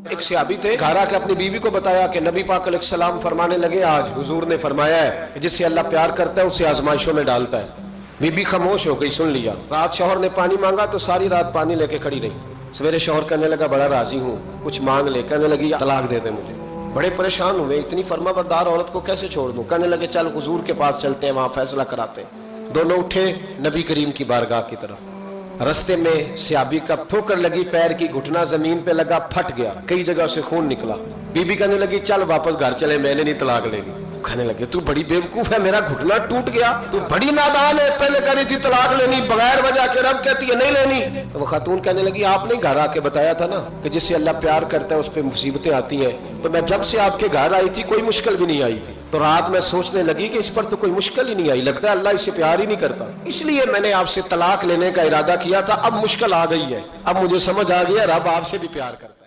एक सहाबी थे, घर आके अपनी बीवी को बताया कि नबी पाक अलैहिस्सलाम फरमाने लगे आज हुजूर ने फरमाया है कि जिससे अल्लाह प्यार करता है उसे आजमाइशों में डालता है। बीबी खामोश हो गई, सुन लिया। रात शौहर ने पानी मांगा तो सारी रात पानी लेके खड़ी रही। सवेरे शौहर कहने लगा बड़ा राजी हूँ, कुछ मांग ले। कहने लगी तलाक दे दे मुझे। बड़े परेशान हुए, इतनी फर्माबरदार औरत को कैसे छोड़ दूं। कहने लगे चल हुजूर के पास चलते हैं, वहां फैसला कराते हैं। दोनों उठे नबी करीम की बारगाह की तरफ। रास्ते में सहाबी का ठोकर लगी, पैर की घुटना जमीन पे लगा, फट गया, कई जगह से खून निकला। बीबी कहने लगी चल वापस घर चले, मैंने नहीं तलाक लेनी। कहने लगे तू बड़ी बेवकूफ है, मेरा घुटना टूट गया, तू बड़ी नादान है, पहले कह रही थी तलाक लेनी बगैर वजह के, रब कहती है नहीं लेनी। तो वो खातून कहने लगी आपने घर आके बताया था ना कि जिससे अल्लाह प्यार करता है उस पर मुसीबतें आती हैं, तो मैं जब से आपके घर आई थी कोई मुश्किल भी नहीं आई थी। तो रात में सोचने लगी कि इस पर तो कोई मुश्किल ही नहीं आई, लगता है अल्लाह इससे प्यार ही नहीं करता, इसलिए मैंने आपसे तलाक लेने का इरादा किया था। अब मुश्किल आ गई है, अब मुझे समझ आ गया रब आपसे भी प्यार करता है।